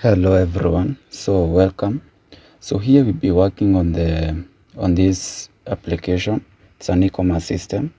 Hello everyone, so welcome. So here we'll be working on this application. It's an e-commerce system.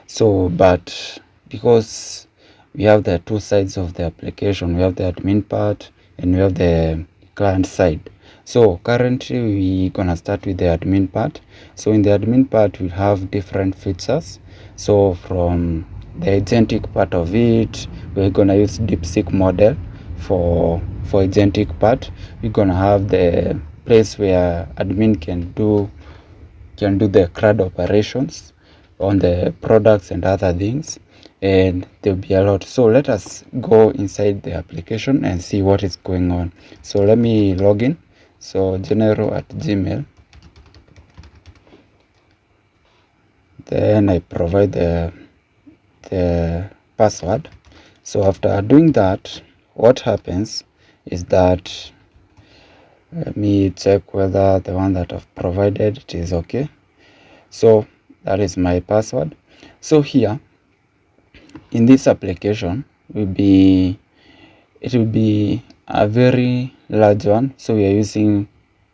So but because we have the two sides of the application, we have the admin part and we have the client side. So currently we're gonna start with the admin part. So in the admin part we have different features. So from the agentic part of it, we're gonna use DeepSeek model for agentic part. We're gonna have the place where admin can do the CRUD operations on the products and other things, and there'll be a lot. So let us go inside the application and see what is going on. So let me log in. So general@gmail, then I provide the password. So after doing that, what happens is that let me check whether the one that I've provided it is okay. So that is my password. So here in this application it will be a very large one. So we are using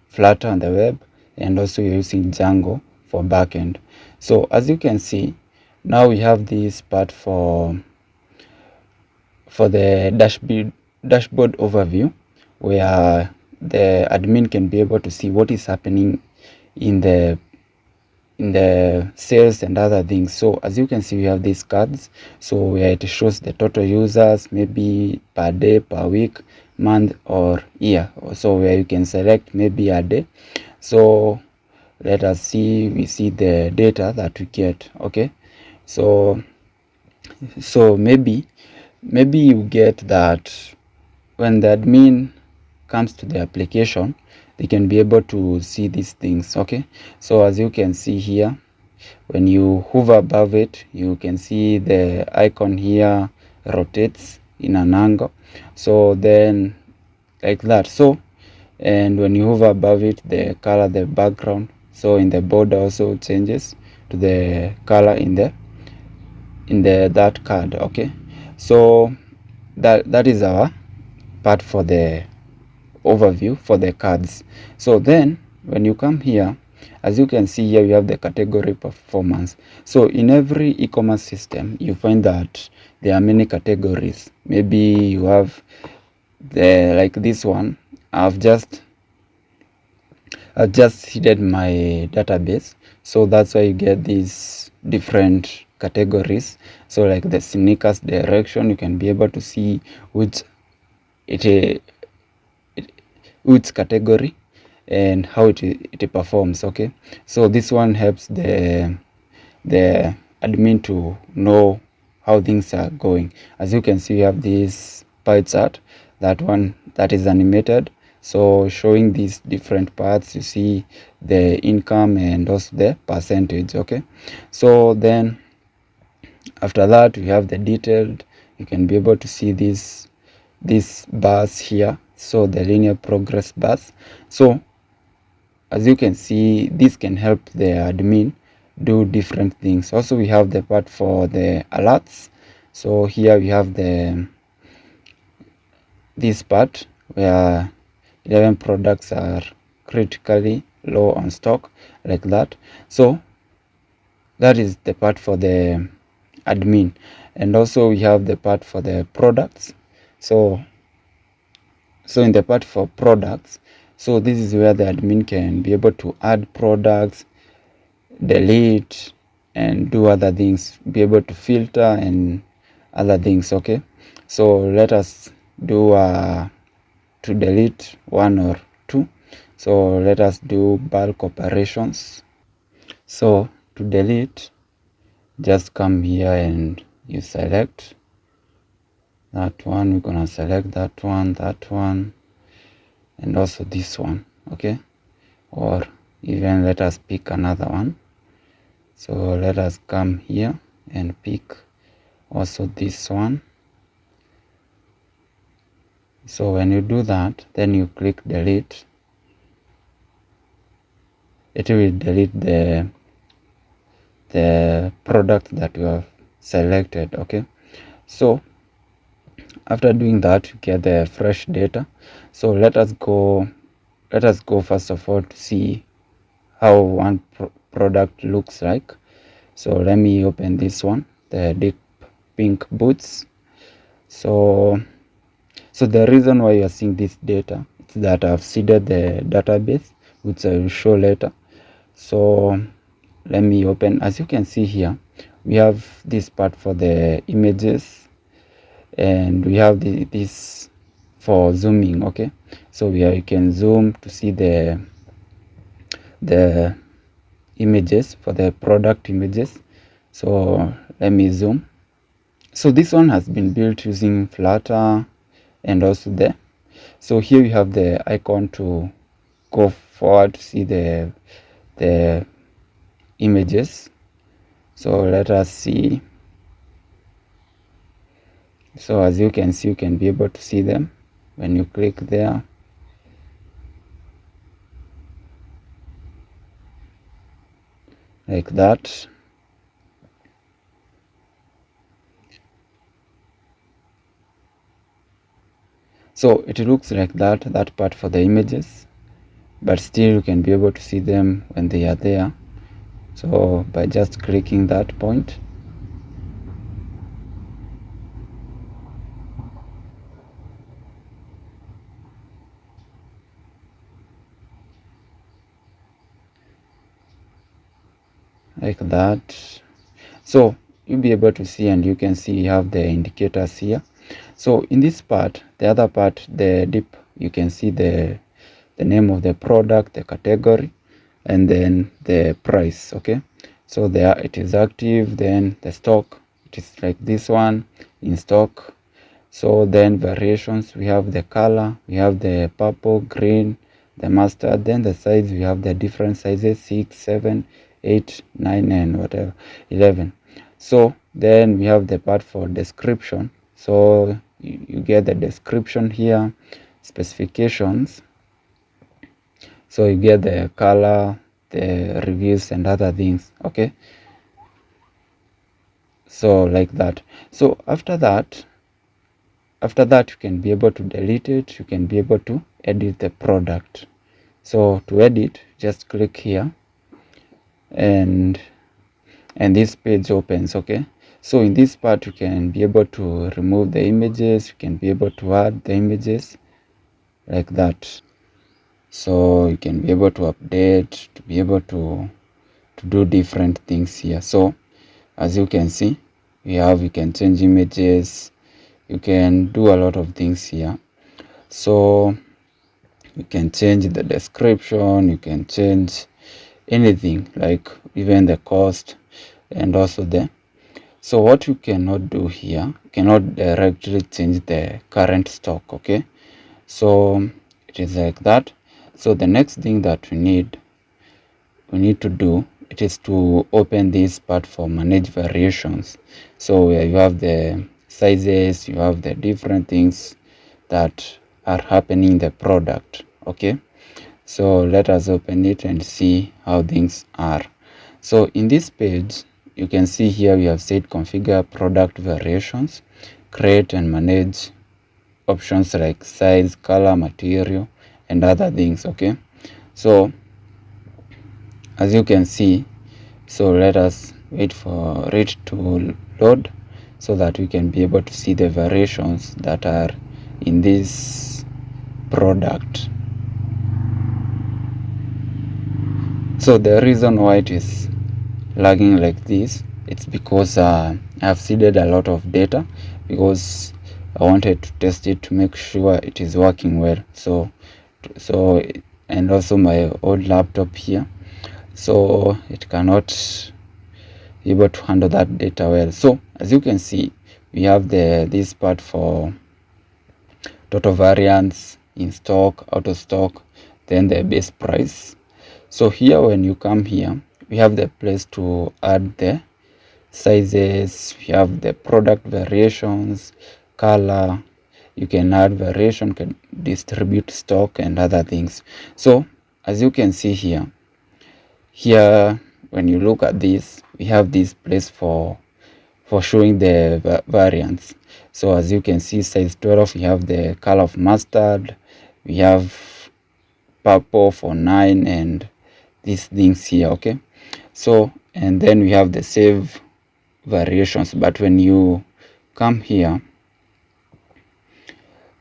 Flutter on the web, and also we are using Django for backend. So as you can see, now we have this part for the dashboard overview, where the admin can be able to see what is happening in the sales and other things. So as you can see, we have these cards, so where it shows the total users, maybe per day, per week, month or year. So where you can select maybe a day. So let us see, we see the data that we get. Okay, so maybe you get that when the admin comes to the application, they can be able to see these things. Okay, so as you can see here, when you hover above it, you can see the icon here rotates in an angle, so then like that. So and when you hover above it, the color, the background, so in the border also changes to the color in the that card. Okay, so that is our part for the overview for the cards. So then when you come here, as you can see here, we have the category performance. So in every e-commerce system, you find that there are many categories. Maybe you have like this one. I've just seeded my database, so that's why you get these different categories. So like the sneakers direction, you can be able to see which category and how it performs. Okay, so this one helps the admin to know how things are going. As you can see, we have this pie chart, that one that is animated, so showing these different parts. You see the income and also the percentage. Okay, so then after that we have the detailed. You can be able to see these bars here, so the linear progress bars. So as you can see, this can help the admin do different things. Also we have the part for the alerts. So here we have this part where 11 products are critically low on stock, like that. So that is the part for the admin. And also we have the part for the products. So in the part for products, so this is where the admin can be able to add products, delete, and do other things, be able to filter and other things. Okay, so let us do to delete one or two. So let us do bulk operations. So to delete, just come here and you select that one. We're gonna select that one, and also this one. Okay, or even let us pick another one. So let us come here and pick also this one. So when you do that, then you click delete, it will delete the product that you have selected. Okay, so After doing that, you get the fresh data. So let us go first of all to see how one product looks like. So let me open this one, the deep pink boots. So the reason why you are seeing this data is that I've seeded the database, which I will show later. So let me open. As you can see here, we have this part for the images, and we have this for zooming. Okay, so you can zoom to see the images for the product images. So let me zoom. So this one has been built using Flutter and also there. So here we have the icon to go forward to see the images. So let us see. So as you can see, you can be able to see them when you click there. Like that. So it looks like that part for the images, but still you can be able to see them when they are there. So by just clicking that point. Like that. So you'll be able to see, and you can see you have the indicators here. So in this part, the other part, the deep, you can see the name of the product, the category, and then the price. Okay, so there it is active, then the stock, it is like this one in stock. So then variations, we have the color, we have the purple, green, the mustard, then the size, we have the different sizes, 6, 7, 8, 9, and whatever, 11. So then we have the part for description. So you get the description here, specifications. So you get the color, the reviews, and other things. Okay, so like that. So after that you can be able to delete it, you can be able to edit the product. So to edit, just click here, and this page opens. Okay, so in this part you can be able to remove the images, you can be able to add the images like that. So you can be able to update, to be able to do different things here. So as you can see, you can change images, you can do a lot of things here. So you can change the description, you can change anything, like even the cost, and also the. So what you cannot do here, you cannot directly change the current stock. Okay, so it is like that. So the next thing that we need to do, it is to open this part for manage variations. So where you have the sizes, you have the different things that are happening in the product. Okay, so let us open it and see how things are. So in this page, you can see here we have said configure product variations, create and manage options like size, color, material, and other things. Okay, so as you can see, so let us wait for it to load so that we can be able to see the variations that are in this product. So the reason why it is lagging like this, it's because I have seeded a lot of data, because I wanted to test it to make sure it is working well. So and also my old laptop here, so it cannot be able to handle that data well. So as you can see, we have this part for total variance, in stock, out of stock, then the base price. So here when you come here, we have the place to add the sizes, we have the product variations, color, you can add variation, can distribute stock, and other things. So as you can see here when you look at this, we have this place for showing the variants. So as you can see, size 12, we have the color of mustard, we have purple for 9, and these things here. Okay, so and then we have the save variations, but when you come here,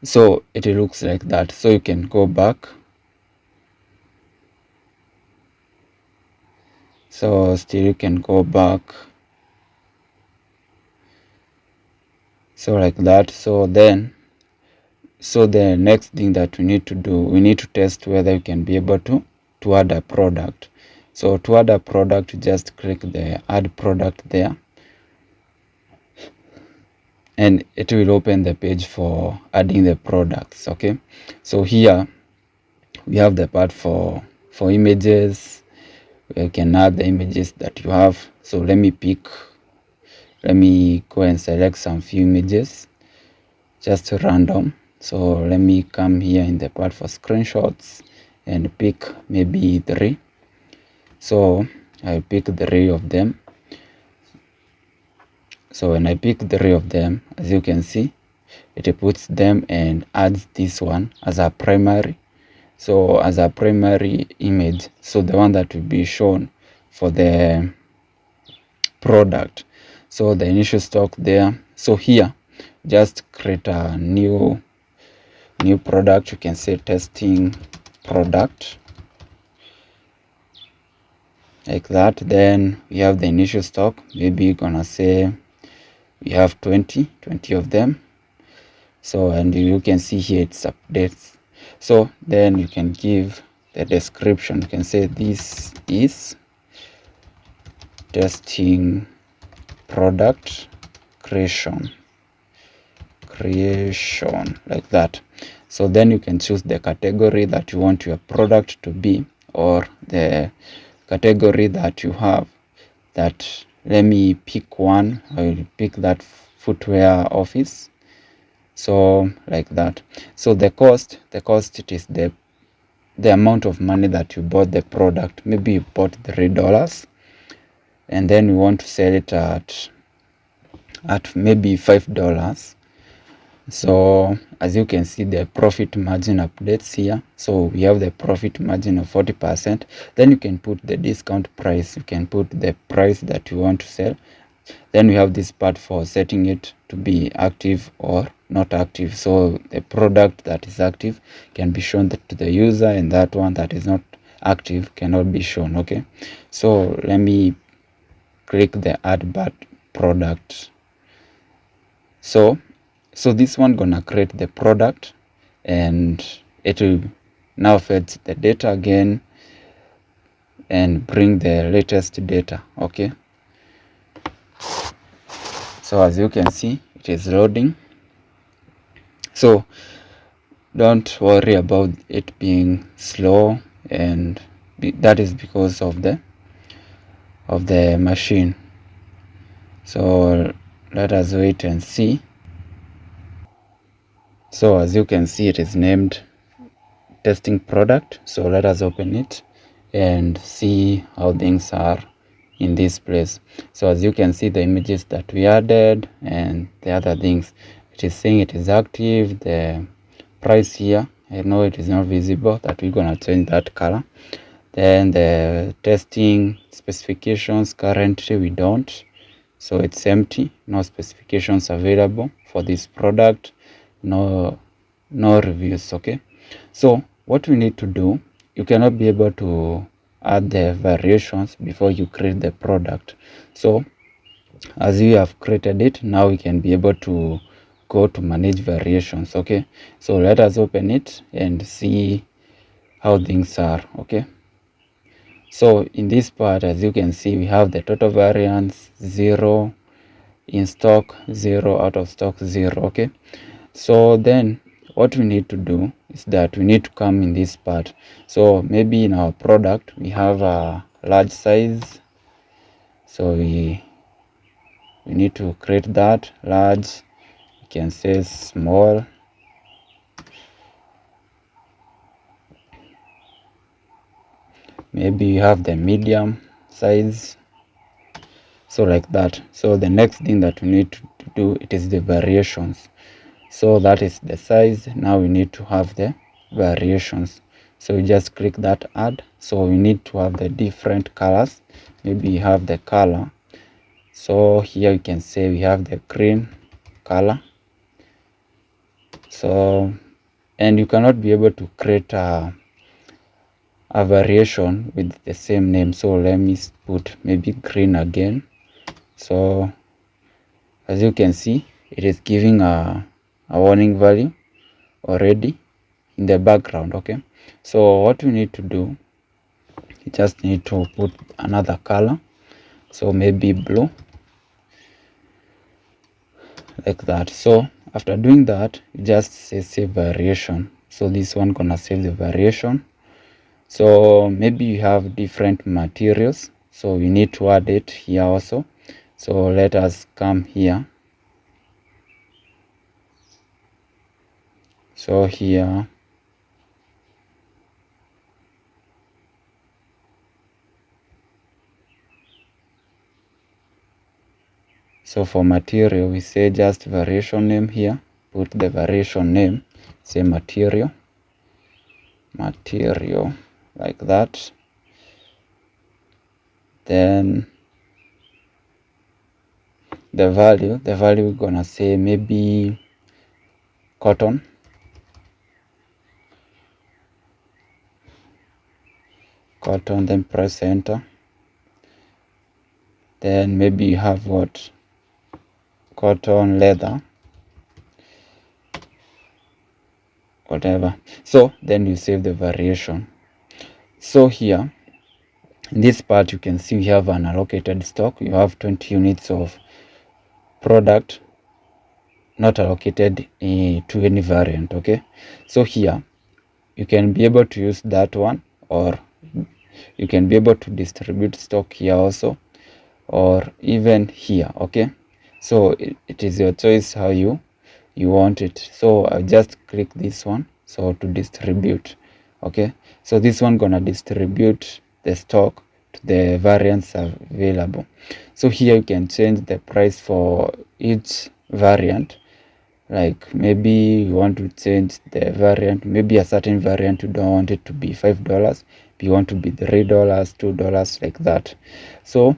so it looks like that. So you can go back. So still you can go back, so like that. So then, so the next thing that we need to do, we need to test whether you can be able to add a product. So to add a product, just click the add product there, and it will open the page for adding the products. Okay, so here we have the part for images. You can add the images that you have. So let me go and select some few images, just random. So let me come here in the part for screenshots and pick maybe 3. So I'll pick 3 of them. So when I pick 3 of them, as you can see, it puts them and adds this one as a primary. So as a primary image, so the one that will be shown for the product. So the initial stock there. So here, just create a new product. You can say testing product, like that. Then we have the initial stock. Maybe you're gonna say we have 20 of them. So and you can see here it's updates. So then you can give the description. You can say this is testing product creation, like that. So then you can choose the category that you want your product to be, or the category that you have. That, let me pick one. I will pick that footwear office. So like that. So the cost, it is the amount of money that you bought the product. Maybe you bought $3, and then you want to sell it at maybe $5. So as you can see, the profit margin updates here. So we have the profit margin of 40%. Then you can put the discount price. You can put the price that you want to sell. Then we have this part for setting it to be active or not active. So the product that is active can be shown to the user, and that one that is not active cannot be shown. Okay, so let me click the add product. So this one gonna create the product, and it will now fetch the data again and bring the latest data. Okay, so as you can see, it is loading. So don't worry about it being slow, and that is because of the machine. So let us wait and see. So as you can see, it is named testing product. So let us open it and see how things are in this place. So as you can see, the images that we added and the other things, it is saying it is active. The price here, I know it is not visible, that we're gonna change that color. Then the testing specifications, currently we don't, so it's empty, no specifications available for this product, no reviews. Okay, so what we need to do, you cannot be able to add the variations before you create the product. So as you have created it, now we can be able to go to manage variations. Okay, so let us open it and see how things are. Okay, so in this part, as you can see, we have the total variance 0, in stock 0, out of stock 0. Okay, so then what we need to do is that we need to come in this part. So maybe in our product we have a large size, so we need to create that large. You can say small, maybe you have the medium size. So like that. So the next thing that we need to do, it is the variations. So that is the size. Now we need to have the variations. So we just click that add. So we need to have the different colors. Maybe we have the color. So here you can say we have the green color. So, and you cannot be able to create a variation with the same name. So let me put maybe green again. So as you can see, it is giving a warning value already in the background. Okay, so what we need to do, you just need to put another color. So maybe blue, like that. So after doing that, you just say save variation. So this one gonna save the variation. So maybe you have different materials, so we need to add it here also. So let us come here. So here, so for material, we say just variation name here. Put the variation name, say material, like that. Then the value we're gonna say maybe cotton. Then press enter. Then maybe you have what? Cotton, leather, whatever. So then you save the variation. So here in this part you can see we have an allocated stock. You have 20 units of product not allocated to any variant. Okay, so here you can be able to use that one, or you can be able to distribute stock here also, or even here. Okay, so it is your choice how you want it. So I just click this one, so to distribute. Okay, so this one gonna distribute the stock to the variants available. So here you can change the price for each variant. Like maybe you want to change the variant, maybe a certain variant you don't want it to be $5, you want to be $3, $2, like that. So,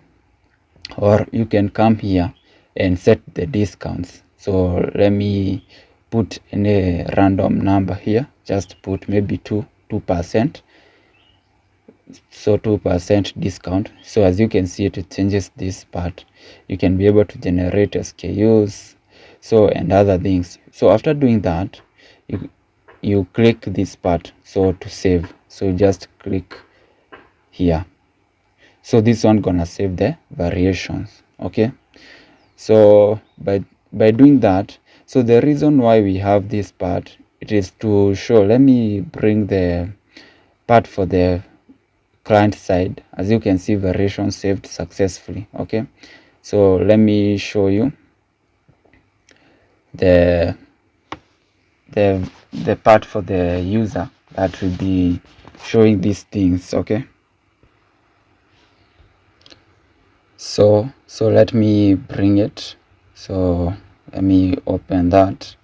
or you can come here and set the discounts. So let me put any random number here, just put maybe 2%. So 2% discount. So as you can see, it changes this part. You can be able to generate SKUs, so, and other things. So after doing that, you click this part, so to save. So just click here. So this one gonna save the variations. Okay, so by doing that, so the reason why we have this part, it is to show. Let me bring the part for the client side. As you can see, variation saved successfully. Okay, so let me show you the part for the user that will be showing these things. Okay, so let me bring it. So let me open that.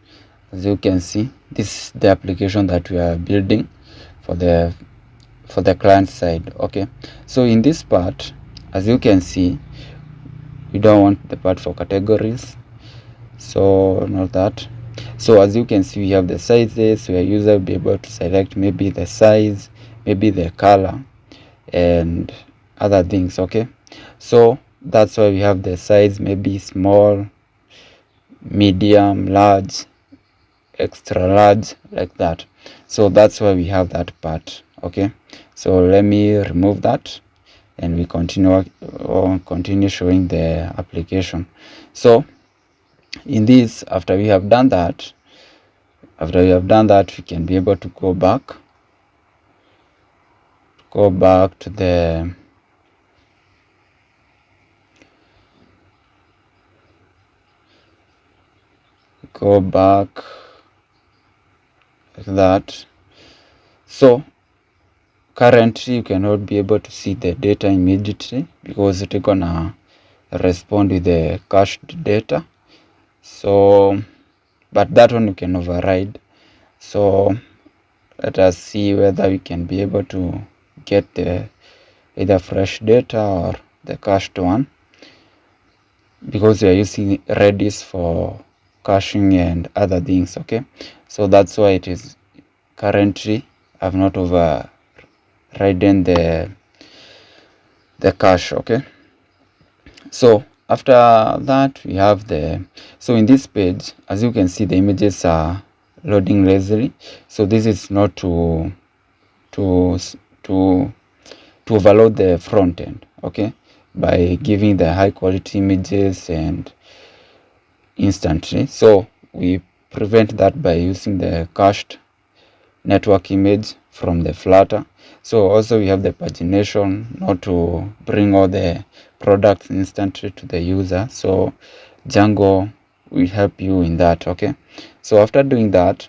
As you can see, this is the application that we are building for the client side. Okay, so in this part, as you can see, we don't want the part for categories, so not that. So as you can see, we have the sizes where user will be able to select maybe the size, maybe the color, and other things. Okay, so that's why we have the size, maybe small, medium, large, extra large, like that. So that's why we have that part. Okay, so let me remove that and we continue showing the application. So in this, after we have done that, we can be able to go back to the like that. So currently you cannot be able to see the data immediately because it's gonna respond with the cached data. So but that one you can override. So let us see whether we can be able to get the either fresh data or the cached one, because we are using Redis for caching and other things. Okay, so that's why it is currently I've not overridden the cache. Okay, so after that we have so in this page, as you can see, the images are loading lazily. So this is not to overload the front end, okay, by giving the high quality images and instantly. So we prevent that by using the cached network image from the Flutter. So also we have the pagination, not to bring all the products instantly to the user. So Django will help you in that. Okay, so after doing that,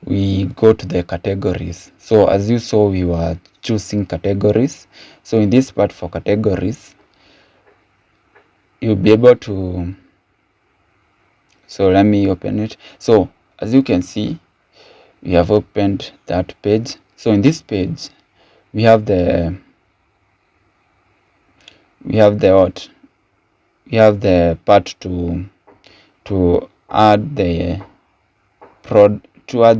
we go to the categories. So as you saw, we were choosing categories. So in this part for categories, you'll be able to, so let me open it. So as you can see, we have opened that page. So in this page, we have the part to add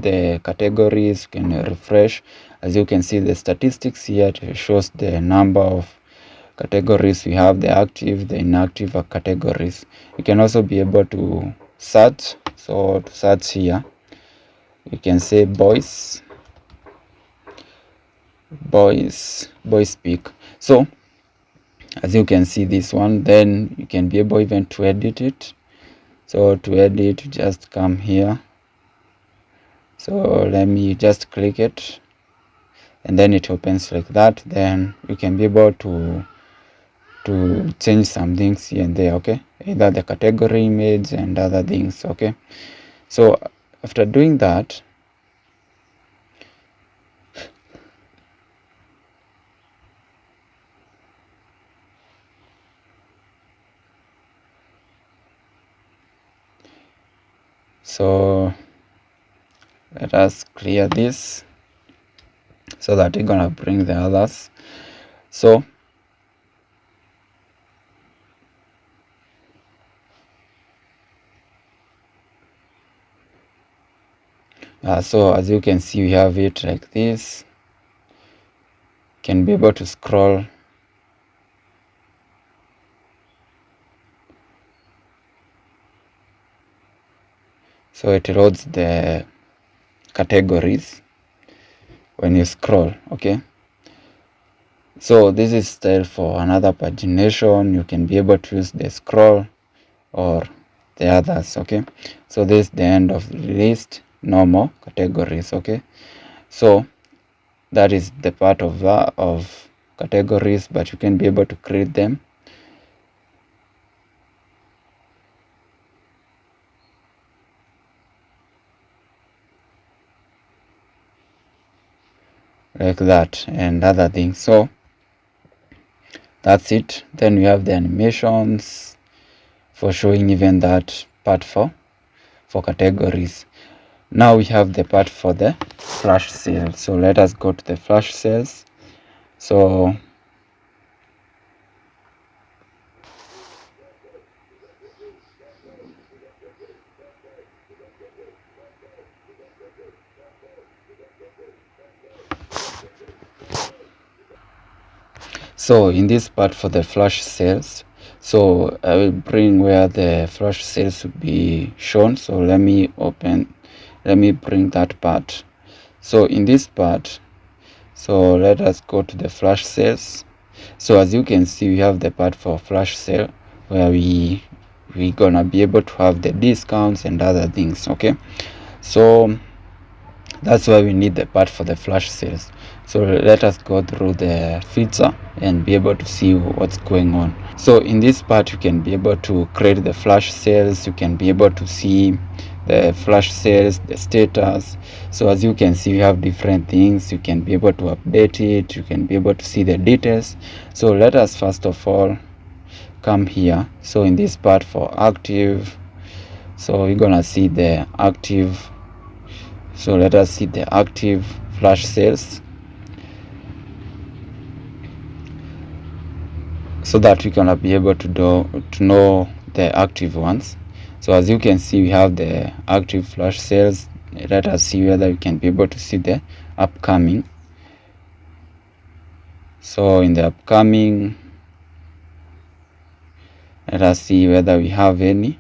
the categories. You can refresh. As you can see, the statistics here, it shows the number of categories we have, the active, the inactive categories. You can also be able to search. So to search here, you can say boys speak. So as you can see this one, then you can be able even to edit it. So to edit, just come here. So let me just click it, and then it opens like that. Then you can be able to change some things here and there. Okay, either the category image and other things. Okay, so after doing that, so let us clear this so that we're gonna bring the others. So so as you can see, we have it like this. Can be able to scroll. So it loads the categories when you scroll. Okay, so this is style for another pagination. You can be able to use the scroll or the others. Okay, so this is the end of the list. No more categories. Okay, so that is the part of categories, but you can be able to create them. Like that and other things. So that's it. Then we have the animations for showing even that part for categories. Now we have the part for the flash sale. So let us go to the flash sales. So in this part for the flash sales, so I will bring where the flash sales will be shown. So let me bring that part. So in this part, so let us go to the flash sales. So as you can see, we have the part for flash sale where we gonna be able to have the discounts and other things. Okay, so that's why we need the part for the flash sales. So let us go through the feature and be able to see what's going on. So in this part, you can be able to create the flash sales. You can be able to see the flash sales, the status. So as you can see, we have different things. You can be able to update it. You can be able to see the details. So let us first of all come here. So in this part for active, so we're gonna see the active. So let us see the active flash sales, so that we can be able to know the active ones. So as you can see, we have the active flash sales. Let us see whether we can be able to see the upcoming. So in the upcoming, let us see whether we have any.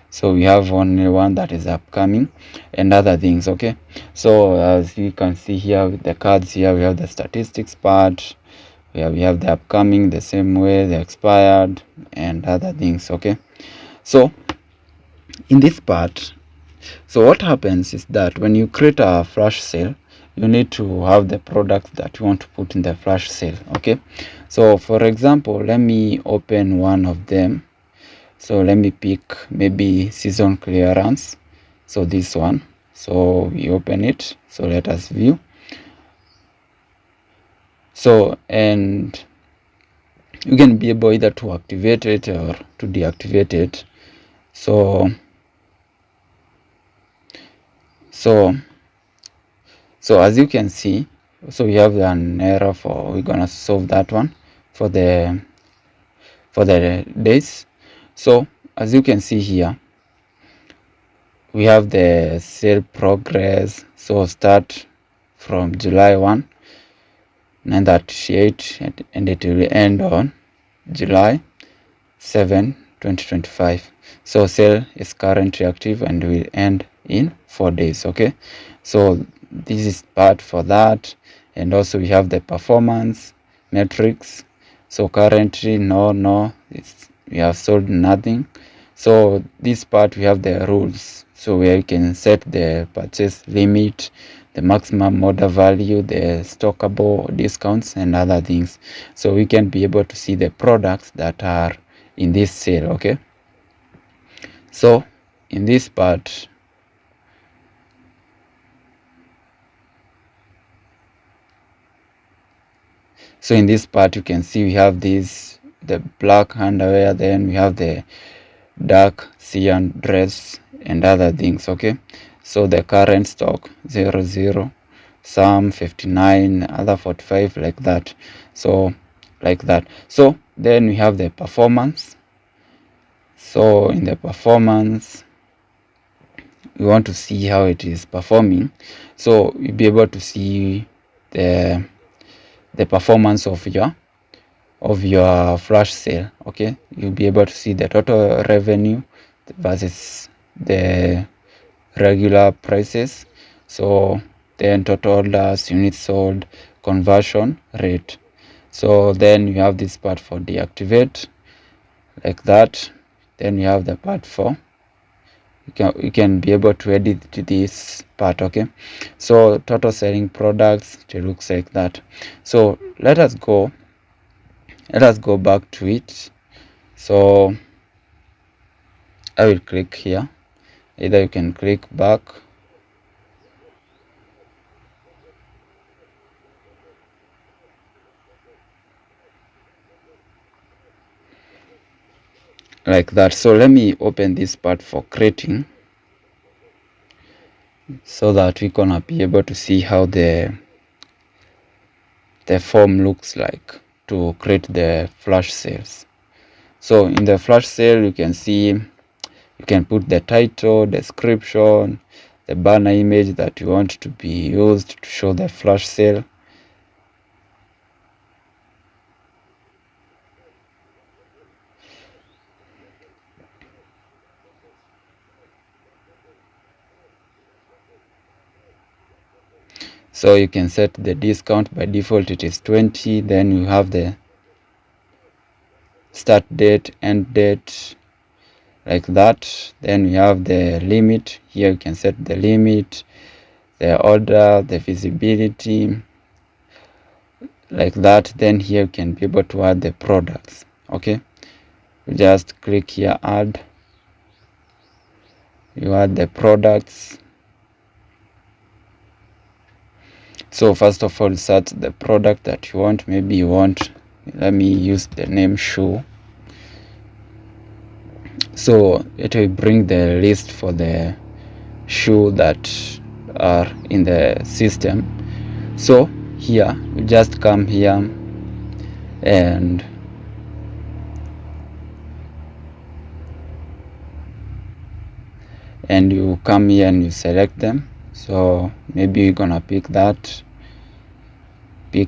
So we have only one that is upcoming and other things. Okay, so as you can see here with the cards here, we have the statistics part, where we have the upcoming the same way, the expired and other things. Okay, so in this part, so what happens is that when you create a flash sale, you need to have the products that you want to put in the flash sale. Okay, so for example, let me open one of them. So let me pick maybe season clearance, so this one. So we open it, so let us view. So and you can be able either to activate it or to deactivate it. So as you can see, so we have an error for, we're gonna solve that one for the days. So as you can see here, we have the sale progress. So start from July 1, 9:38, and it will end on July 7, 2025. So sale is currently active and will end in 4 days. Okay, so this is part for that. And also we have the performance metrics. So currently we have sold nothing. So this part we have the rules, so where you can set the purchase limit, the maximum order value, the stockable discounts and other things. So we can be able to see the products that are in this sale. Okay, so in this part, you can see we have this, the black underwear, then we have the dark cyan dress and other things. Okay, so the current stock 00, some 59, other 45, like that. So like that. So then we have the performance. So in the performance, we want to see how it is performing. So you'll be able to see the performance of your flash sale. Okay, you'll be able to see the total revenue versus the regular prices. So then total orders, units sold, conversion rate. So then you have this part for deactivate, like that. Then you have the part for you can be able to edit this part. Okay, so total selling products, it looks like that. So let us go back to it. So I will click here, either you can click back, like that. So let me open this part for creating, so that we're gonna be able to see how the form looks like to create the flash sales. So in the flash sale, you can see you can put the title, description, the banner image that you want to be used to show the flash sale. So you can set the discount, by default it is 20. Then you have the start date, end date, like that. Then we have the limit. Here you can set the limit, the order, the visibility, like that. Then here you can be able to add the products. Okay, you just click here, add, you add the products. So first of all, search the product that you want. Maybe you want, let me use the name shoe. So it will bring the list for the shoe that are in the system. So here you just come here and you come here and you select them. So maybe you're gonna pick that, you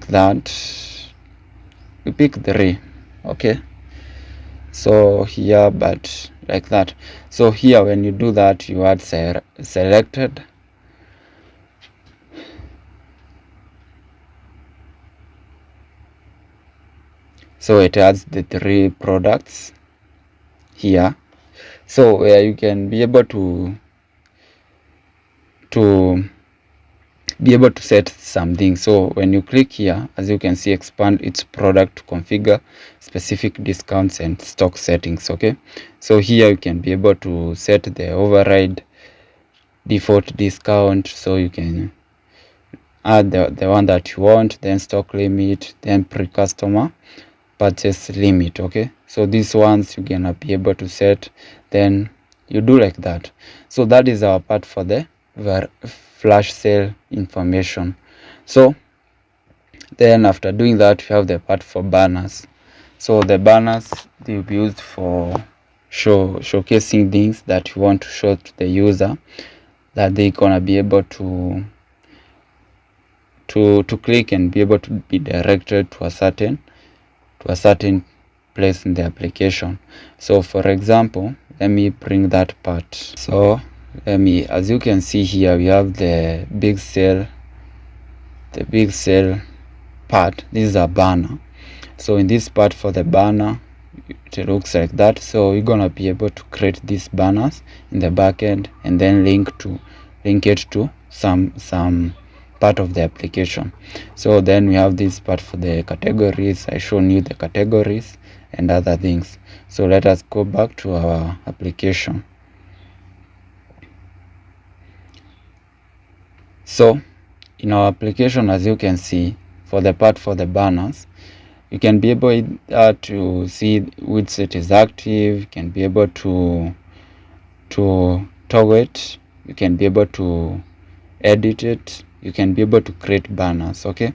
pick 3, okay? So here, but like that. So here when you do that, you add selected, so it adds the 3 products here. So where you can be able to set something. So when you click here, as you can see, expand each product to configure specific discounts and stock settings. Okay, so here you can be able to set the override default discount, so you can add the one that you want, then stock limit, then pre-customer purchase limit. Okay, so these ones you're gonna be able to set, then you do like that. So that is our part for the flash sale information. So then after doing that, we have the part for banners. So the banners, they'll be used for showcasing things that you want to show to the user, that they're gonna be able to click and be able to be directed to a certain place in the application. So for example, let me bring that part. So as you can see here, we have the big sale part. This is a banner. So in this part for the banner, it looks like that. So you're gonna be able to create these banners in the backend and then link it to some part of the application. So then we have this part for the categories. I shown you the categories and other things. So let us go back to our application. So in our application, as you can see, for the part for the banners, you can be able to see which set is active. You can be able to toggle it. You can be able to edit it. You can be able to create banners. Okay,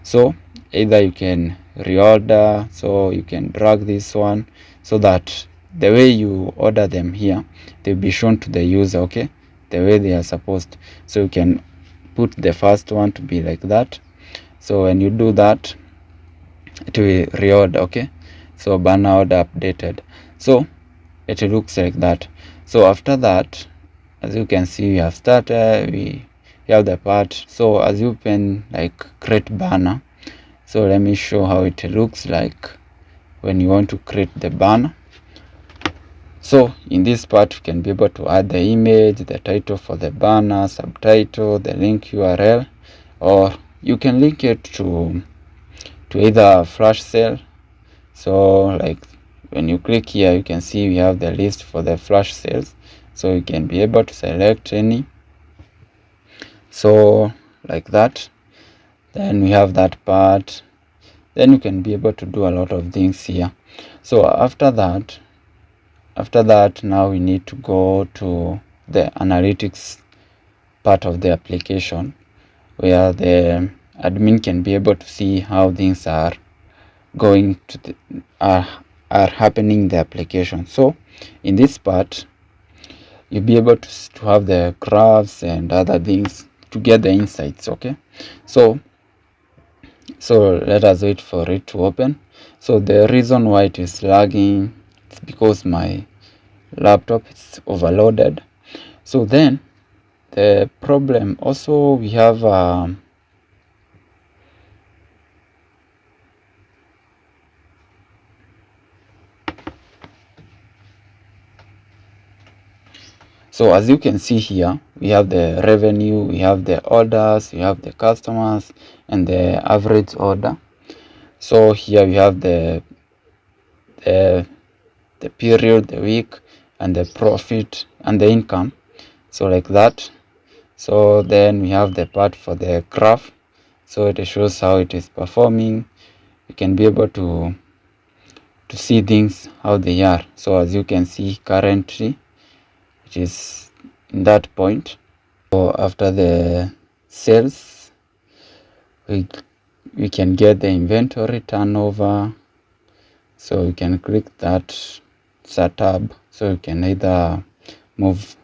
so either you can reorder, so you can drag this one so that the way you order them here, they'll be shown to the user, okay, the way they are supposed. So you can put the first one to be like that. So when you do that, it will reorder. Okay, so banner order updated. So it looks like that. So after that, as you can see, we have started, we have the part. So as you can like create banner, so let me show how it looks like when you want to create the banner. So in this part, you can be able to add the image, the title for the banner, subtitle, the link URL, or you can link it to either flash sale. So like when you click here, you can see we have the list for the flash sales. So you can be able to select any. So like that, then we have that part. Then you can be able to do a lot of things here. So after that, now we need to go to the analytics part of the application, where the admin can be able to see how things are going to are happening in the application. So in this part, you'll be able to have the graphs and other things to get the insights. Okay, so let us wait for it to open. So the reason why it is lagging, it's because my laptop is overloaded. So then the problem also, we have so as you can see here, we have the revenue, we have the orders, we have the customers, and the average order. So here we have the period, the week, and the profit and the income. So like that. So then we have the part for the graph. so it shows how it is performing. You can be able to see things how they are. So as you can see, currently it is in that point. So after the sales, we can get the inventory turnover. So you can click that tab, so you can either move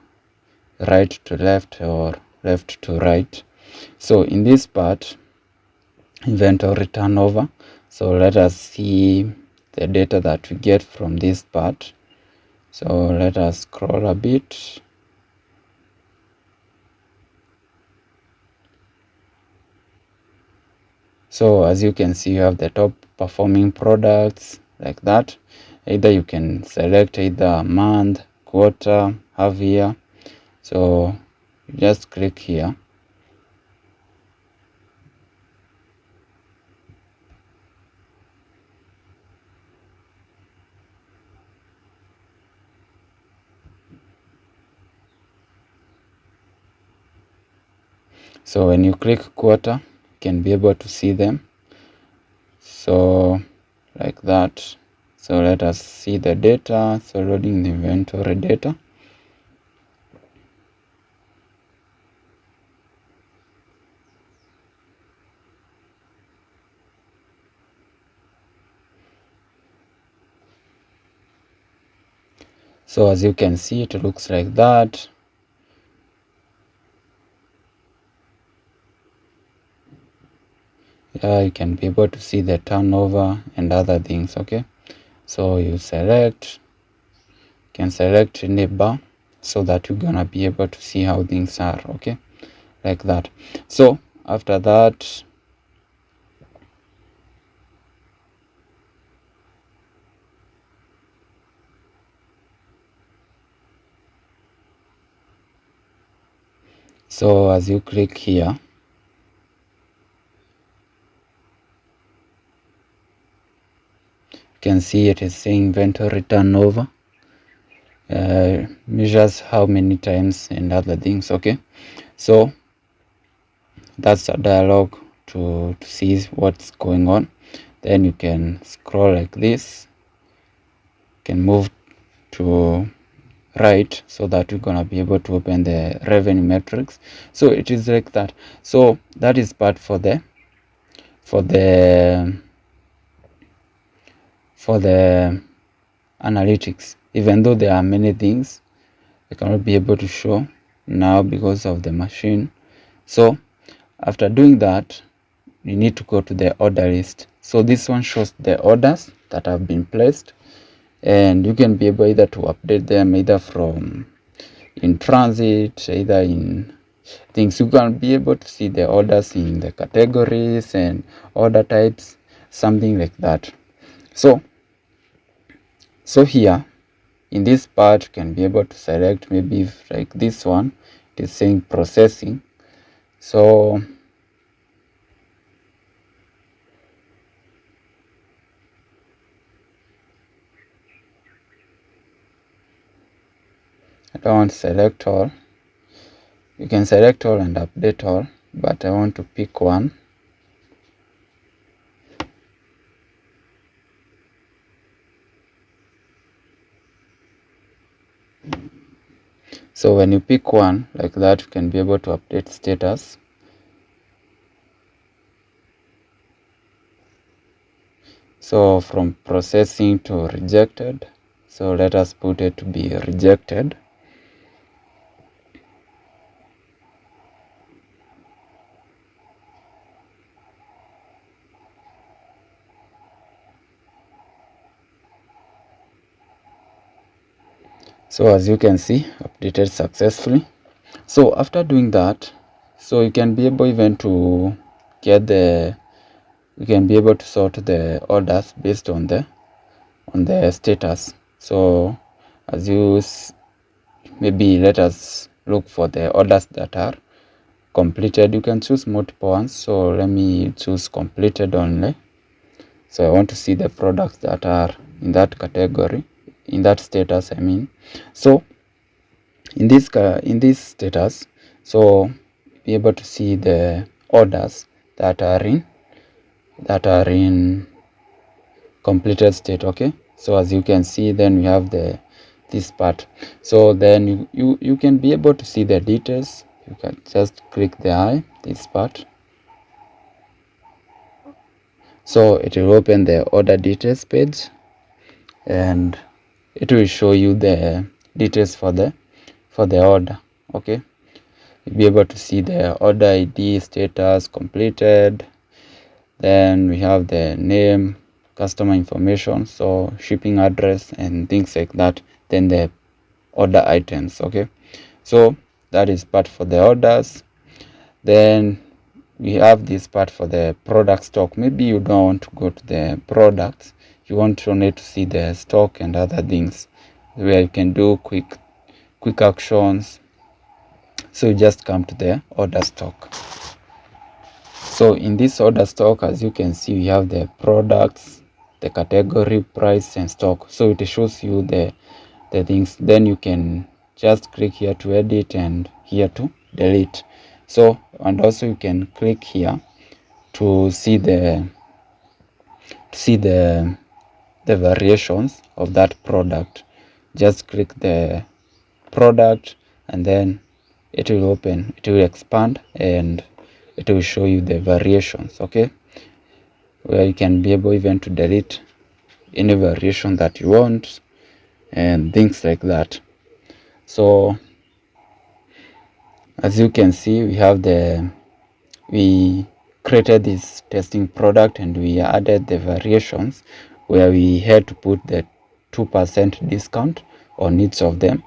right to left or left to right. So in this part, inventory turnover, so let us see the data that we get from this part. So let us scroll a bit. So as you can see, you have the top performing products like that. Either you can select either month, quarter, half year. So you just click here. So when you click quarter, you can be able to see them. So like that. So let us see the data. So loading the inventory data. So as you can see, it looks like that. Yeah, you can be able to see the turnover and other things. Okay, so you can select any bar so that you're gonna be able to see how things are. Okay, like that. So after that, so as you click here, you can see it is saying inventory turnover, measures how many times and other things. Okay, so that's a dialogue to see what's going on. Then you can scroll like this. You can move to right so that you're gonna be able to open the revenue metrics. So it is like that. So that is part for the analytics. Even though there are many things I cannot be able to show now because of the machine. So after doing that, you need to go to the order list. So this one shows the orders that have been placed, and you can be able either to update them either from in transit, either in things. You can be able to see the orders in the categories and order types, something like that. So here in this part, you can be able to select maybe if, like this one, it is saying processing. So I don't want to select all. You can select all and update all, but I want to pick one. So when you pick one like that, you can be able to update status. So from processing to rejected. So let us put it to be rejected. So as you can see, updated successfully. So after doing that, so you can be able even to get you can be able to sort the orders based on the status. So as you maybe let us look for the orders that are completed. You can choose multiple ones. So let me choose completed only. So I want to see the products that are in that category, in that status, I mean. So in this status, so be able to see the orders that are in completed state. Okay, so as you can see, then we have this part. So then you can be able to see the details. You can just click the eye, this part, so it will open the order details page, and it will show you the details for the order. Okay, you'll be able to see the order ID, status, completed. Then we have the name, customer information, so shipping address and things like that. Then the order items. Okay, so that is part for the orders. Then we have this part for the product stock. Maybe you don't want to go to the products, you want only to see the stock and other things where you can do quick actions. So you just come to the order stock. So in this order stock, as you can see, we have the products, the category, price, and stock. So it shows you the things. Then you can just click here to edit and here to delete. So, and also you can click here to see the variations of that product. Just click the product and then it will open, it will expand, and it will show you the variations. Okay, where you can be able even to delete any variation that you want and things like that. So as you can see, we created this testing product and we added the variations where we had to put the 2% discount on each of them.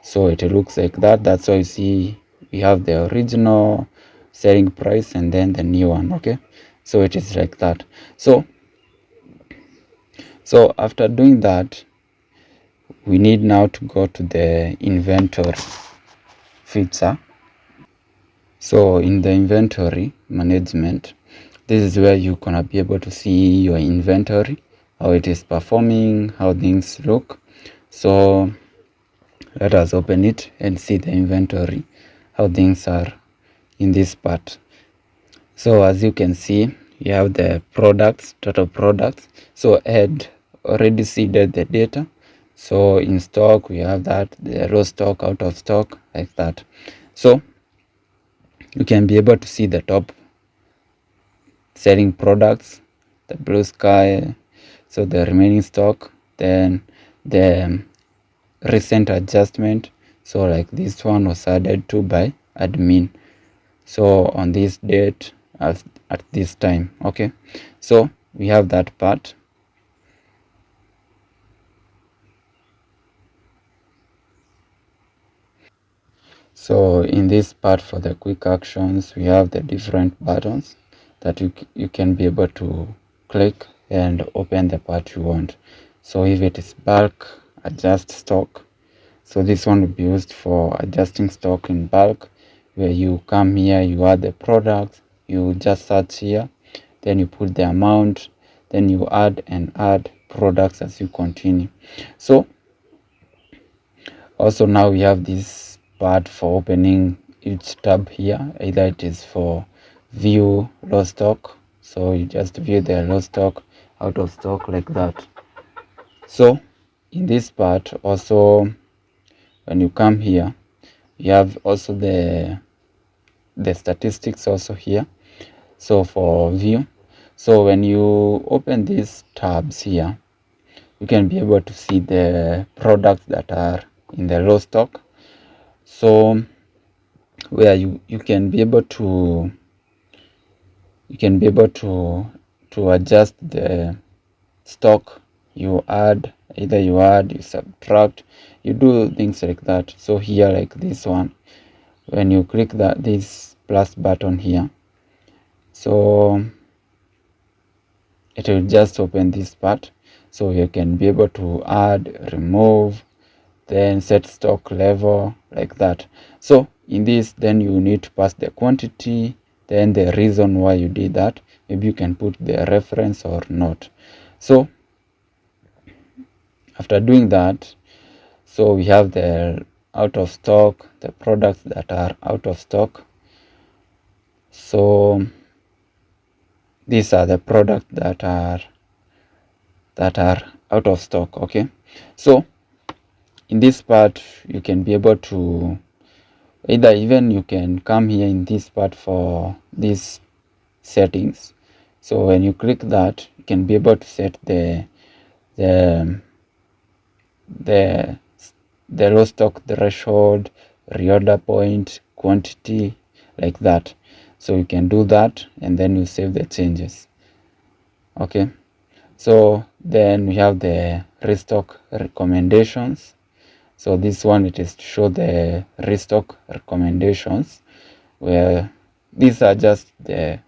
So it looks like that. That's why you see we have the original selling price and then the new one. Okay, so it is like that. So after doing that, we need now to go to the inventory feature. So in the inventory management, this is where you're gonna be able to see your inventory, how it is performing, how things look. So let us open it and see the inventory, how things are in this part. So as you can see, you have the products, total products. So Ed already seeded the data. So in stock, we have that, the raw stock, out of stock, like that. So you can be able to see the top selling products, the blue sky, so the remaining stock, then the recent adjustment. So like this one was added to by admin, so on this date at this time. Okay, so we have that part. So in this part for the quick actions, we have the different buttons that you can be able to click and open the part you want. So if it is bulk, adjust stock. So this one will be used for adjusting stock in bulk, where you come here, you add the products, you just search here, then you put the amount, then you add and add products as you continue. So also now we have this part for opening each tab here, either it is for view low stock, so you just view the low stock, out of stock, like that. So in this part also, when you come here, you have also the statistics also here. So for view, so when you open these tabs here, you can be able to see the products that are in the low stock. So where you can be able to adjust the stock, you add, either you add, you subtract, you do things like that. So here, like this one, when you click this plus button here, so it will just open this part. So you can be able to add, remove, then set stock level, like that. So in this, then you need to pass the quantity, then the reason why you did that. Maybe you can put the reference or not. So after doing that, so we have the out of stock, the products that are out of stock. So these are the products that are out of stock. Okay, so in this part you can be able to even you can come here in this part for these settings. So when you click that, you can be able to set the low stock threshold, reorder point, quantity, like that. So you can do that and then you save the changes. Okay, so then we have the restock recommendations. So this one, it is to show the restock recommendations, where these are just the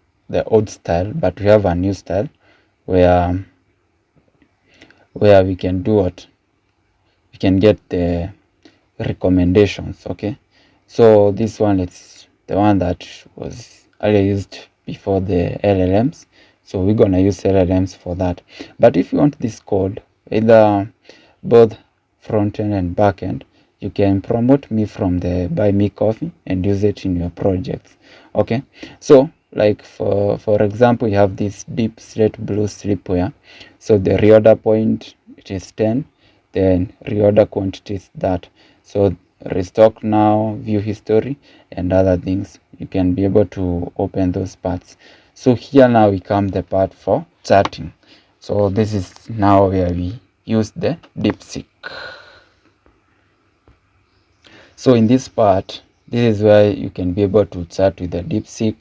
old style, but we have a new style where we can do what, we can get the recommendations. Okay, so this one, it's the one that was earlier used before the LLMs, so we're gonna use LLMs for that. But if you want this code, either both front-end and back-end, you can promote me from the buy me coffee and use it in your projects. Okay, so like for example, you have this deep slate blue slipware. So the reorder point, it is 10, then reorder quantity is that. So restock now, view history, and other things, you can be able to open those parts. So here now we come the part for charting. So this is now where we use the DeepSeek. So in this part, this is where you can be able to chat with the DeepSeek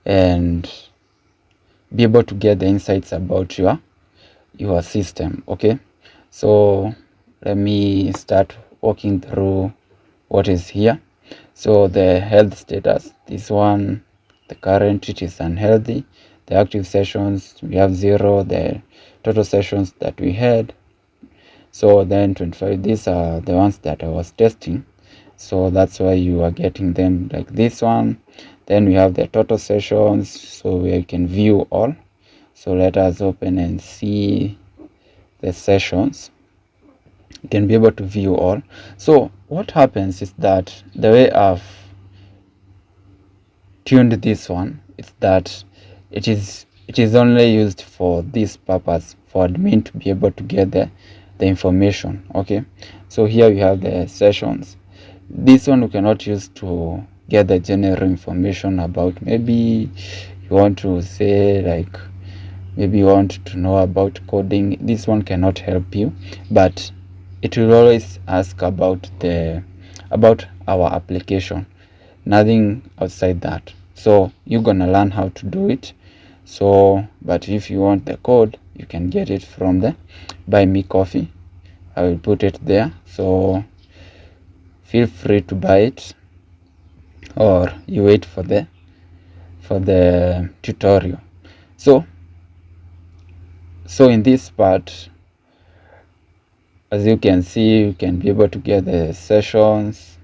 and be able to get the insights about your system. Okay, so let me start walking through what is here. So the health status, this one, the current, it is unhealthy. The active sessions, we have 0. The total sessions that we had, so then 25, these are the ones that I was testing, so that's why you are getting them like this one. Then we have the total sessions, so we can view all. So let us open and see the sessions. You can be able to view all. So what happens is that the way I've tuned this one is that it is only used for this purpose, for admin to be able to get the information. Okay, so here we have the sessions. This one we cannot use to get the general information about, maybe you want to say, like, maybe you want to know about coding. This one cannot help you, but it will always ask about our application, nothing outside that. So you're gonna learn how to do it. So but if you want the code, you can get it from the buy me coffee. I will put it there, so feel free to buy it, or you wait for the tutorial. So in this part, as you can see, you can be able to get the sessions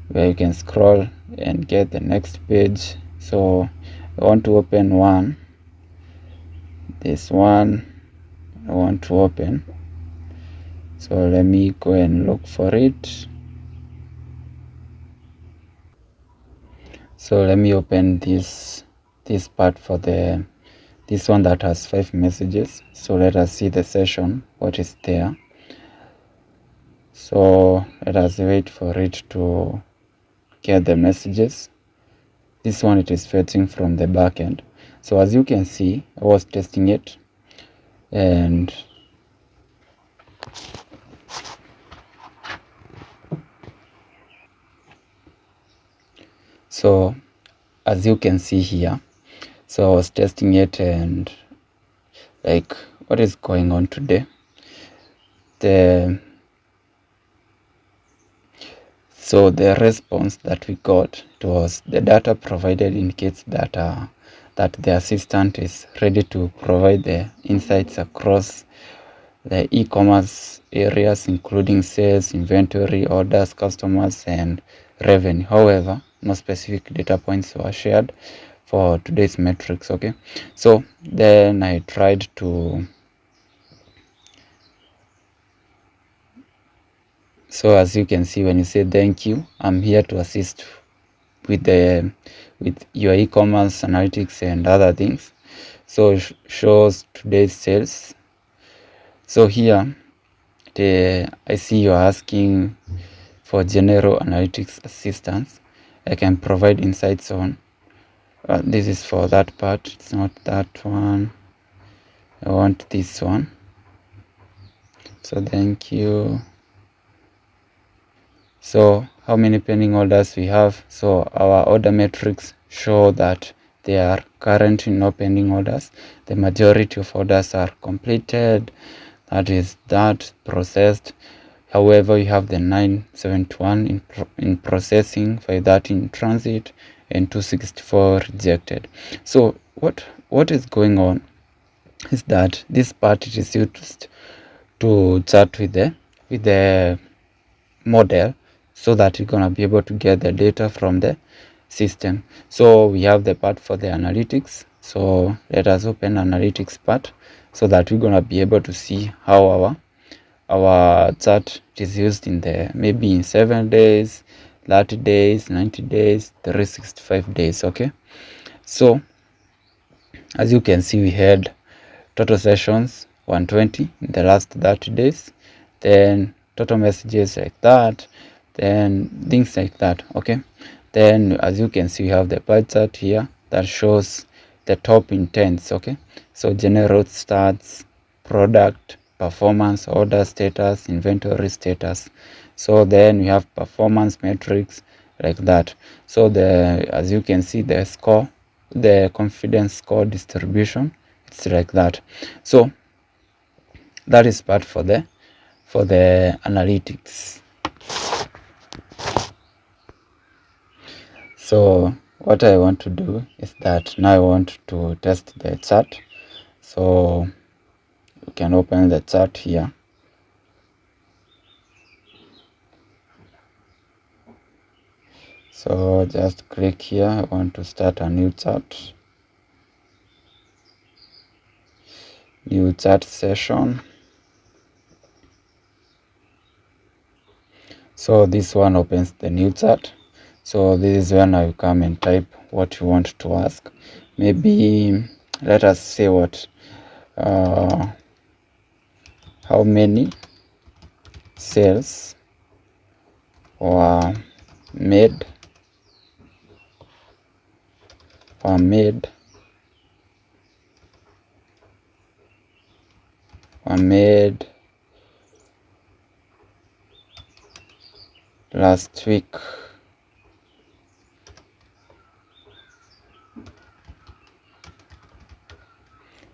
where you can scroll and get the next page. So I want to open one, this one I want to open, so let me go and look for it. So let me open this part for this one that has 5 messages. So let us see the session, what is there. So let us wait for it to get the messages. This one, it is fetching from the backend. So as you can see, I was testing it, and so as you can see here, so I was testing it, and like, what is going on today, so the response that we got, it was the data provided indicates that that the assistant is ready to provide the insights across the e-commerce areas, including sales, inventory, orders, customers, and revenue. However, no specific data points were shared for today's metrics. Okay, so then I tried to, so as you can see, when you say thank you, I'm here to assist with your e-commerce analytics and other things. So shows today's sales. So here I see you're asking for general analytics assistance. I can provide insights on this is for that part. It's not that one. I want this one. So thank you. So how many pending orders we have? So our order metrics show that there are currently no pending orders. The majority of orders are completed, that is that processed. However, you have the 971 in processing, 530 in transit, and 264 rejected. So what is going on is that this part is used to chat with the model, so that you're gonna be able to get the data from the system. So we have the part for the analytics. So let us open analytics part, so that we're gonna be able to see how our chart is used in the maybe in 7 days, 30 days, 90 days, 365 days. Okay, so as you can see, we had total sessions 120 in the last 30 days, then total messages like that, then things like that. Okay, then as you can see, we have the pie chart here that shows the top intents. Okay, so general stats, product, performance, order status, inventory status. So then we have performance metrics like that. So as you can see, the score, the confidence score distribution, it's like that. So that is part for the analytics. So what I want to do is that now I want to test the chart. So you can open the chart here. So just click here. I want to start a new chart. New chart session. So this one opens the new chart. So this is when I come and type what you want to ask. Maybe let us say what how many sales were made last week.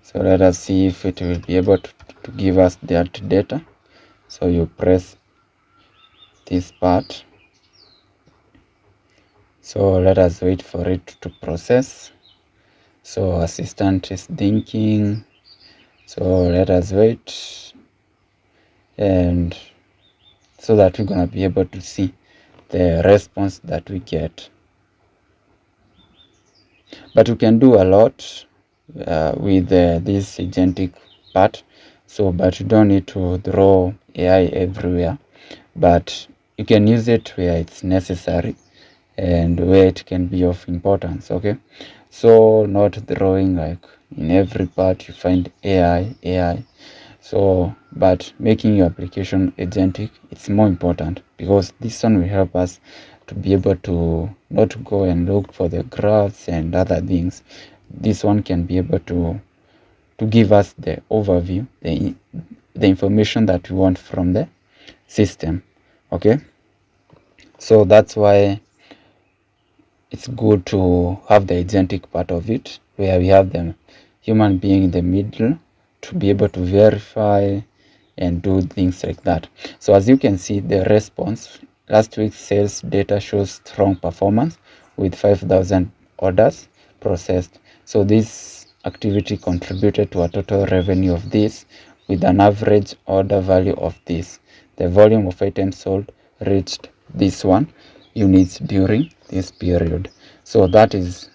So let us see if it will be able to give us that data. So you press this part. So let us wait for it to process. So assistant is thinking. So let us wait, and so that we're gonna be able to see the response that we get. But we can do a lot with this agentic part. So but you don't need to throw AI everywhere, but you can use it where it's necessary and where it can be of importance. Okay, so not throwing like in every part you find AI. So but making your application agentic, it's more important, because this one will help us to be able to not go and look for the graphs and other things. This one can be able to give us the overview, the information that we want from the system. Okay, so that's why it's good to have the agentic part of it, where we have the human being in the middle to be able to verify and do things like that. So as you can see, the response, last week's sales data shows strong performance with 5,000 orders processed. So this activity contributed to a total revenue of this, with an average order value of this. The volume of items sold reached this one units during this period. So that is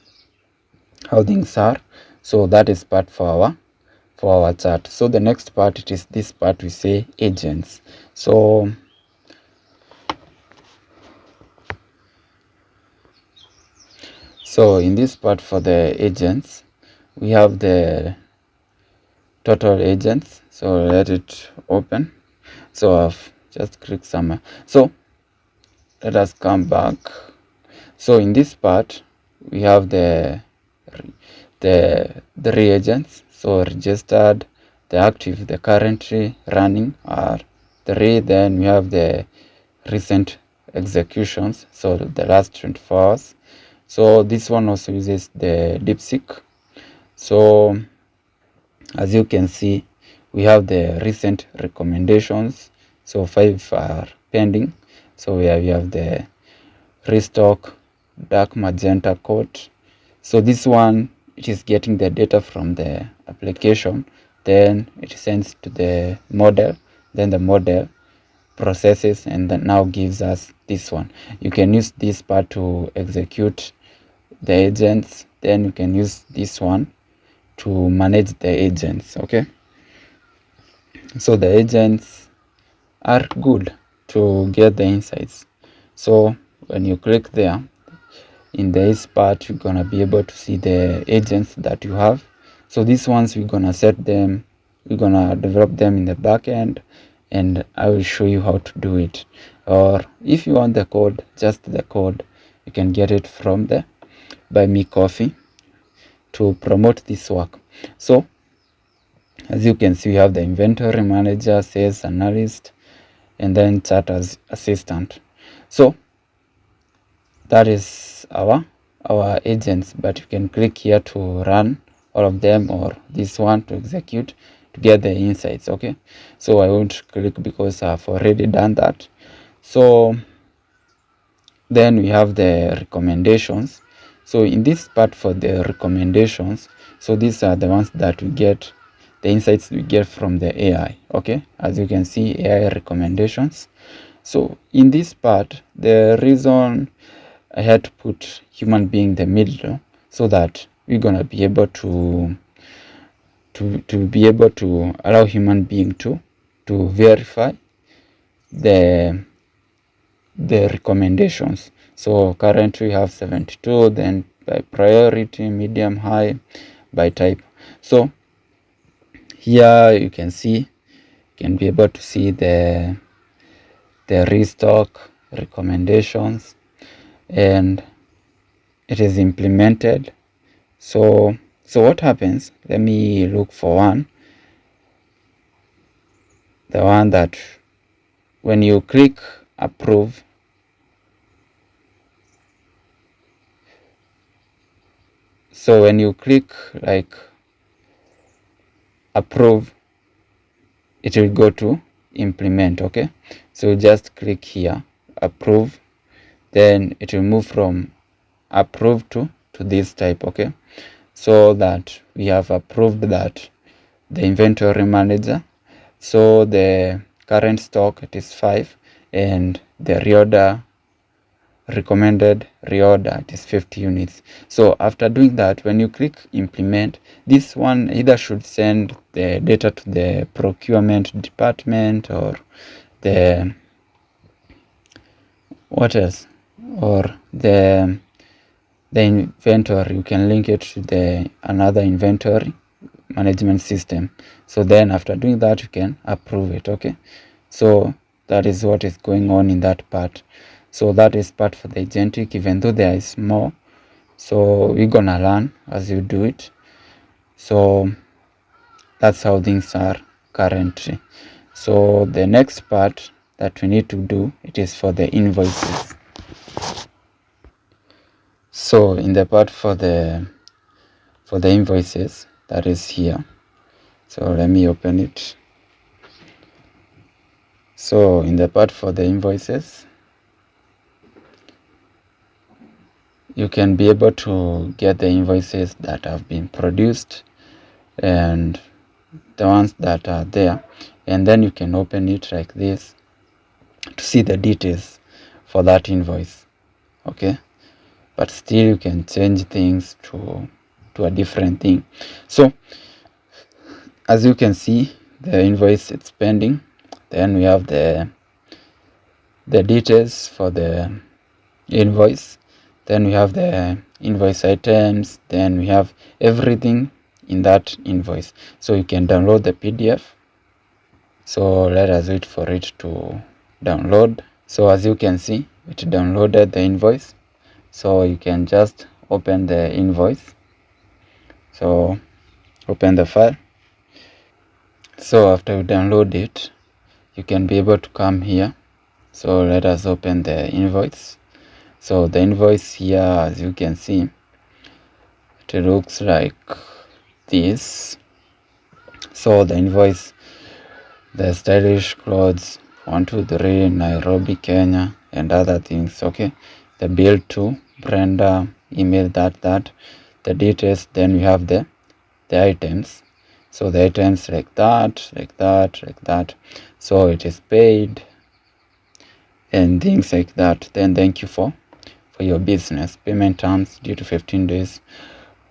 how things are. So that is part for our chart. So the next part, it is this part we say agents. So So in this part for the agents, we have the total agents. So let it open. So I've just clicked somewhere. So let us come back. So in this part, we have the reagents. So registered, the active, the currently running are 3. Then we have the recent executions, so the last 24 hours. So this one also uses the DeepSeek. So as you can see, we have the recent recommendations. So 5 are pending. So we have the restock, dark magenta code. So this one, it is getting the data from the application, then it sends to the model, then the model processes and then now gives us this one. You can use this part to execute the agents, then you can use this one to manage the agents. Okay, so the agents are good to get the insights. So when you click there in this part, you're gonna be able to see the agents that you have. So these ones we're gonna set them, we're gonna develop them in the backend, and I will show you how to do it. Or if you want the code, just the code, you can get it from the Buy Me Coffee to promote this work. So as you can see, we have the inventory manager, sales analyst, and then chat assistant. So that is our agents, but you can click here to run all of them, or this one to execute to get the insights. Okay, so I won't click because I've already done that. So then we have the recommendations. So in this part for the recommendations, so these are the ones that we get, the insights we get from the AI. Okay, as you can see, AI recommendations. So in this part, the reason I had to put human being in the middle, so that we're gonna be able to be able to allow human being to verify the recommendations. So currently we have 72, then by priority, medium, high, by type. So here you can see, you can be able to see the restock recommendations, and it is implemented. So what happens, let me look for one, the one that when you click approve, so when you click like approve, it will go to implement. Okay, so just click here approve, then it will move from approve to this type. Okay, so that we have approved that the inventory manager, so the current stock, it is 5, and the reorder, recommended reorder, it is 50 units. So after doing that, when you click implement, this one either should send the data to the procurement department, or the what else, or the inventory. You can link it to the another inventory management system. So then after doing that, you can approve it. Okay, so that is what is going on in that part. So that is part for the agentic, even though there is more. So we're gonna learn as you do it. So that's how things are currently. So the next part that we need to do, it is for the invoices. So in the part for the invoices, that is here. So let me open it. So in the part for the invoices, you can be able to get the invoices that have been produced and the ones that are there, and then you can open it like this to see the details for that invoice. Okay, but still you can change things to a different thing. So as you can see, the invoice, it's pending. Then we have the details for the invoice. Then we have the invoice items, then we have everything in that invoice. So you can download the PDF. So let us wait for it to download. So as you can see, it downloaded the invoice. So you can just open the invoice. So open the file. So after you download it, you can be able to come here. So let us open the invoice. So the invoice here, as you can see, it looks like this. So the invoice, the stylish clothes, 123 Nairobi, Kenya, and other things. Okay, the bill to Brenda, email that the details. Then we have the items. So the items like that. So it is paid and things like that. Then thank you for your business. Payment terms due to 15 days.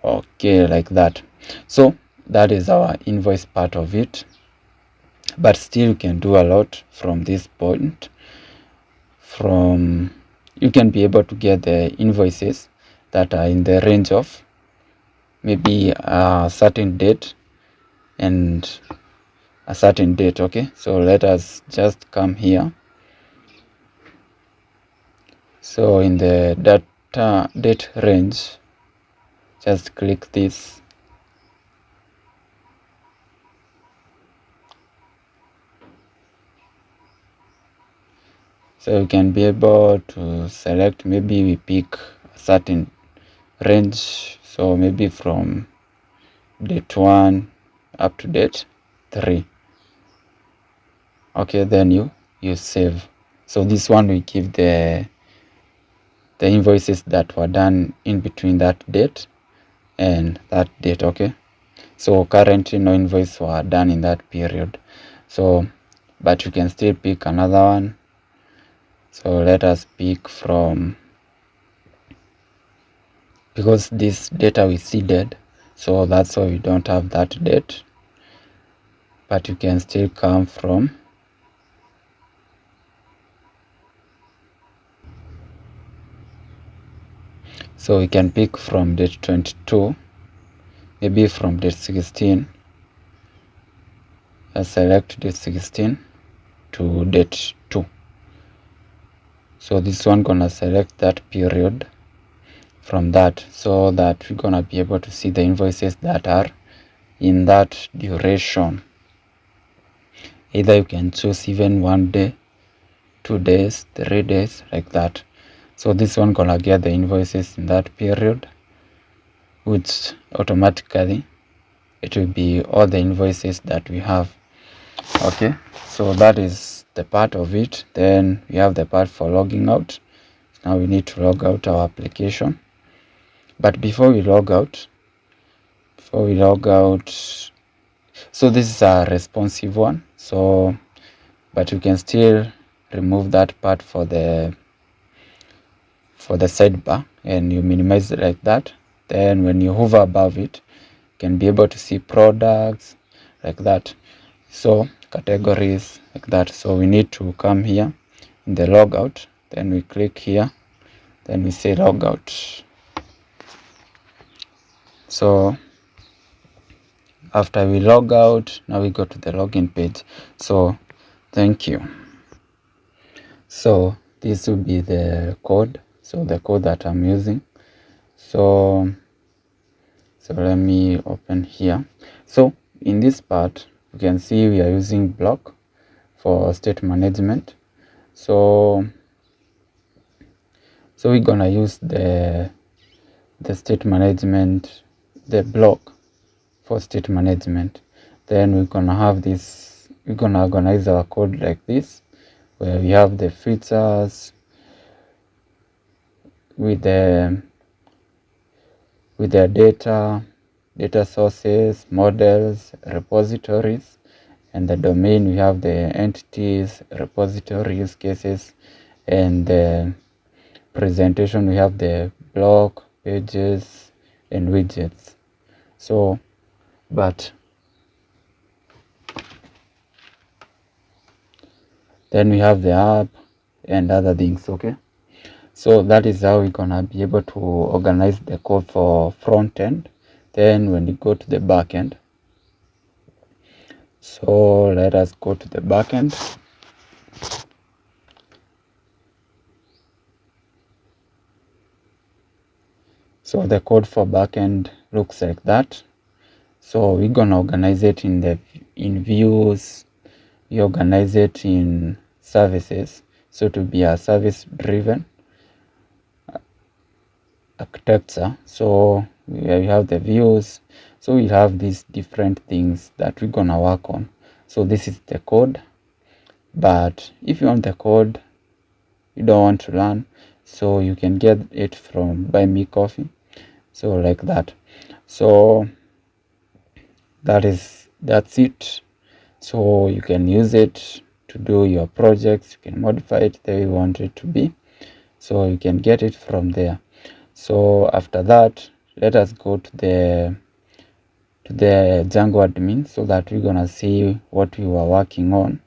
Okay, like that. So that is our invoice part of it. But still you can do a lot from this point. You can be able to get the invoices that are in the range of maybe a certain date and a certain date. Okay, so let us just come here. So in the data date range, just click this. So you can be able to select, maybe we pick a certain range, so maybe from date 1 up to date 3. Okay, then you save. So this one we give the invoices that were done in between that date and that date. Okay, so currently no invoice were done in that period, so but you can still pick another one. So let us pick from, because this data we seeded, so that's why we don't have that date, but you can still come from, so we can pick from date 22, maybe from date 16. Select date 16 to date 2. So this one gonna select that period from that, so that we're gonna be able to see the invoices that are in that duration. Either you can choose even 1 day, 2 days, 3 days, like that. So this one gonna get the invoices in that period, which automatically it will be all the invoices that we have. Okay, so that is the part of it. Then we have the part for logging out. Now we need to log out our application. But before we log out, so this is a responsive one. So, but you can still remove that part for the sidebar, and you minimize it like that. Then when you hover above it, you can be able to see products like that. So categories like that. So we need to come here in the logout, then we click here, then we say logout. So after we log out, now we go to the login page. So thank you. So this will be the code, so the code that I'm using. So let me open here. So in this part, you can see we are using BLoC for state management. So we're gonna use the state management, the BLoC for state management. Then we're gonna have this, we're gonna organize our code like this, where we have the features with the data sources, models, repositories, and the domain. We have the entities, repository use cases, and the presentation. We have the blog, pages, and widgets. So, but then we have the app and other things. Okay, So that is how we're gonna be able to organize the code for front end. Then when you go to the back end, so let us go to the back end. So the code for backend looks like that. So we're gonna organize it in views. We organize it in services. So to be a service-driven architecture. So we have the views. So we have these different things that we're gonna work on. So this is the code. But if you want the code, you don't want to learn, so you can get it from Buy Me Coffee. So like that. So that's it. So you can use it to do your projects. You can modify it the way you want it to be, so you can get it from there. So after that, let us go to the Django admin, so that we're gonna see what we were working on.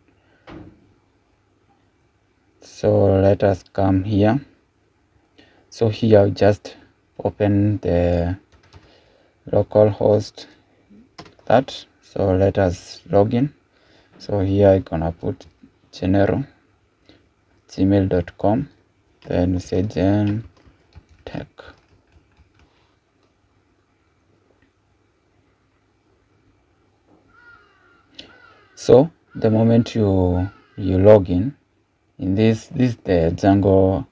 So let us come here. So here just open the local host that. So let us log in. So here I'm gonna put general gmail.com, then we say gen tech. So the moment you log in this is the Django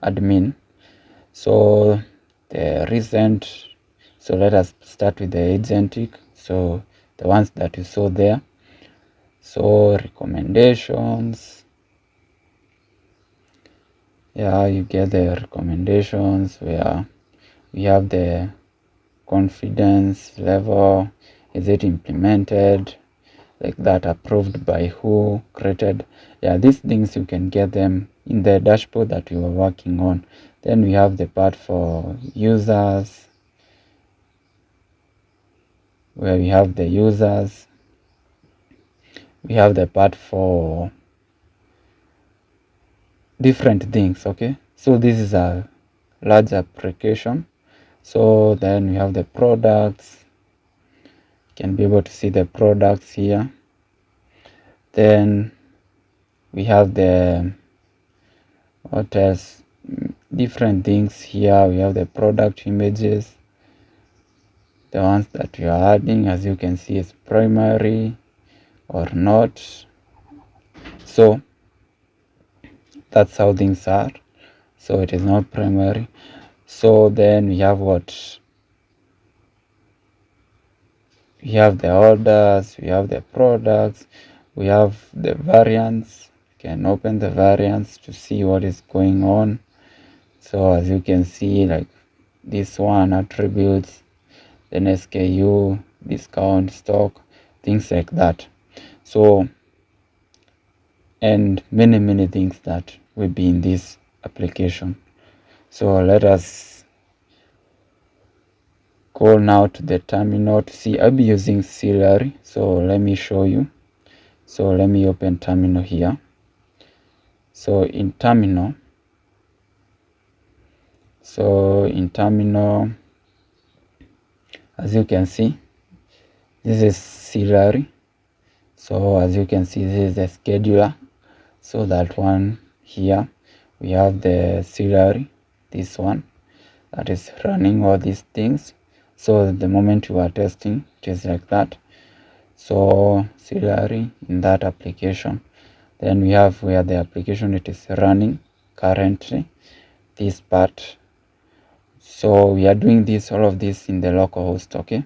admin. So the recent, so let us start with the Agentic. So the ones that you saw there. So recommendations, yeah, you get the recommendations where we have the confidence level, is it implemented, like that, approved by who, created. Yeah, these things you can get them in the dashboard that we were working on. Then we have the part for users, where we have the users. We have the part for different things. Okay, so this is a large application. So then we have the products. You can be able to see the products here. Then we have the, what else, different things here. We have the product images, the ones that we are adding, as you can see, is primary or not. So that's how things are. So it is not primary. So then we have what? We have the orders, we have the products, we have the variants. You can open the variants to see what is going on. So as you can see, like this one, attributes, then SKU, discount, stock, things like that. So, and many things that will be in this application. So let us go now to the terminal to see. I'll be using Celery, so let me show you. So let me open terminal here. So in terminal, as you can see, this is Celery. So as you can see, this is the scheduler. So that one here, we have the Celery, this one that is running all these things. So the moment you are testing, it is like that. So Celery in that application. Then we have where the application it is running currently, this part. So we are doing this, all of this in the local host. Okay,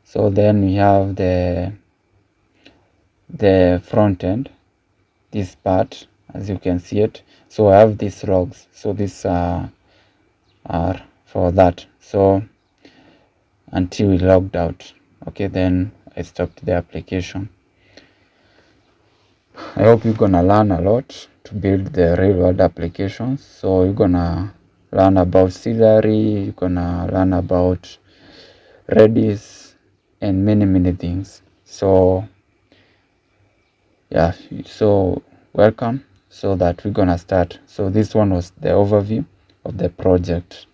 so then we have the front end, this part, as you can see it. So I have these logs, so these are for that. So until we logged out, okay, then I stopped the application. I hope you're gonna learn a lot to build the real world applications. So you're gonna learn about Celery, you're gonna learn about Redis, and many things. So yeah, so welcome. so that we're gonna start. So this one was the overview of the project.